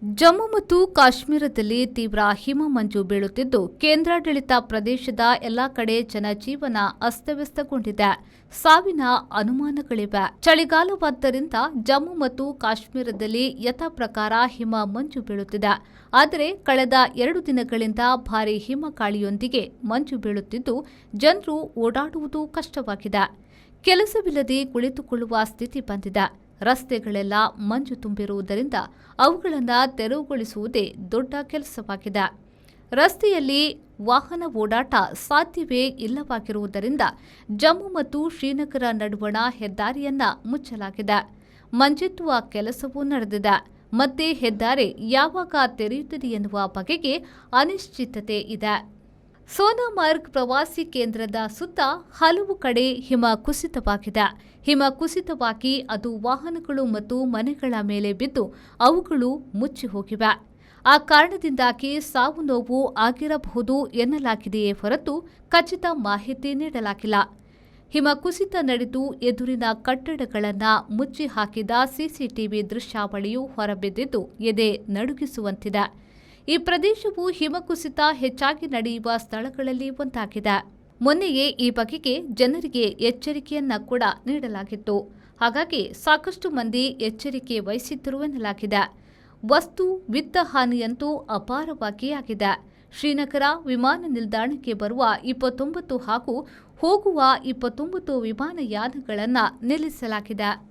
ಜಮ್ಮು ಮತ್ತು ಕಾಶ್ಮೀರದಲ್ಲಿ ತೀವ್ರ ಹಿಮ ಮಂಜು ಬೀಳುತ್ತಿದ್ದು, ಕೇಂದ್ರಾಡಳಿತ ಪ್ರದೇಶದ ಎಲ್ಲಾ ಕಡೆ ಜನಜೀವನ ಅಸ್ತವ್ಯಸ್ತಗೊಂಡಿದೆ. ಸಾವಿನ ಅನುಮಾನಗಳಿವೆ. ಚಳಿಗಾಲವಾದ್ದರಿಂದ ಜಮ್ಮು ಮತ್ತು ಕಾಶ್ಮೀರದಲ್ಲಿ ಯಥಾಪ್ರಕಾರ ಹಿಮ ಮಂಜು ಬೀಳುತ್ತಿದೆ. ಆದರೆ ಕಳೆದ 2 ದಿನಗಳಿಂದ ಭಾರೀ ಹಿಮಗಾಳಿಯೊಂದಿಗೆ ಮಂಜು ಬೀಳುತ್ತಿದ್ದು, ಜನರು ಓಡಾಡುವುದು ಕಷ್ಟವಾಗಿದೆ. ಕೆಲಸವಿಲ್ಲದೆ ಕುಳಿತುಕೊಳ್ಳುವ ಸ್ಥಿತಿ ಬಂದಿದೆ. ರಸ್ತೆಗಳೆಲ್ಲ ಮಂಜು ತುಂಬಿರುವುದರಿಂದ ಅವುಗಳನ್ನು ತೆರವುಗೊಳಿಸುವುದೇ ದೊಡ್ಡ ಕೆಲಸವಾಗಿದೆ. ರಸ್ತೆಯಲ್ಲಿ ವಾಹನ ಓಡಾಟ ಸಾಧ್ಯವೇ ಇಲ್ಲವಾಗಿರುವುದರಿಂದ ಜಮ್ಮು ಮತ್ತು ಶ್ರೀನಗರ ನಡುವಣ ಹೆದ್ದಾರಿಯನ್ನ ಮುಚ್ಚಲಾಗಿದೆ. ಮಂಜೆತ್ತುವ ಕೆಲಸವೂ ನಡೆದಿದೆ. ಮತ್ತೆ ಹೆದ್ದಾರಿ ಯಾವಾಗ ತೆರೆಯುತ್ತದೆ ಎನ್ನುವ ಬಗೆಗೆ ಅನಿಶ್ಚಿತತೆ ಇದೆ. ಸೋನಾಮಾರ್ಗ್ ಪ್ರವಾಸಿ ಕೇಂದ್ರದ ಸುತ್ತ ಹಲವು ಕಡೆ ಹಿಮ ಕುಸಿತವಾಗಿದೆ. ಹಿಮ ಕುಸಿತವಾಗಿ ಅದು ವಾಹನಗಳು ಮತ್ತು ಮನೆಗಳ ಮೇಲೆ ಬಿದ್ದು ಅವುಗಳು ಮುಚ್ಚಿ ಹೋಗಿವೆ. ಆ ಕಾರಣದಿಂದಾಗಿ ಸಾವು ನೋವು ಆಗಿರಬಹುದು ಎನ್ನಲಾಗಿದೆಯೇ ಹೊರತು ಖಚಿತ ಮಾಹಿತಿ ನೀಡಲಾಗಿಲ್ಲ. ಹಿಮ ಕುಸಿತ ನಡೆದು ಎದುರಿನ ಕಟ್ಟಡಗಳನ್ನು ಮುಚ್ಚಿ ಹಾಕಿದ ಸಿಸಿಟಿವಿ ದೃಶ್ಯಾವಳಿಯು ಹೊರಬಿದ್ದಿದ್ದು ಎದೆ ನಡುಗಿಸುವಂತಿದೆ. ಈ ಪ್ರದೇಶವು ಹಿಮಕುಸಿತ ಹೆಚ್ಚಾಗಿ ನಡೆಯುವ ಸ್ಥಳಗಳಲ್ಲಿ ಒಂದಾಗಿದೆ. ಮೊನ್ನೆಯೇ ಈ ಬಗೆಗೆ ಜನರಿಗೆ ಎಚ್ಚರಿಕೆಯನ್ನ ಕೂಡ ನೀಡಲಾಗಿತ್ತು. ಹಾಗಾಗಿ ಸಾಕಷ್ಟು ಮಂದಿ ಎಚ್ಚರಿಕೆ ವಹಿಸಿದ್ದರು ಎನ್ನಲಾಗಿದೆ. ವಸ್ತು ವಿತ್ತ ಹಾನಿಯಂತೂ ಅಪಾರವಾಗಿ ಆಗಿದೆ. ಶ್ರೀನಗರ ವಿಮಾನ ನಿಲ್ದಾಣಕ್ಕೆ ಬರುವ 29 ಹಾಗೂ ಹೋಗುವ 29 ವಿಮಾನಯಾನಗಳನ್ನು ನಿಲ್ಲಿಸಲಾಗಿದೆ.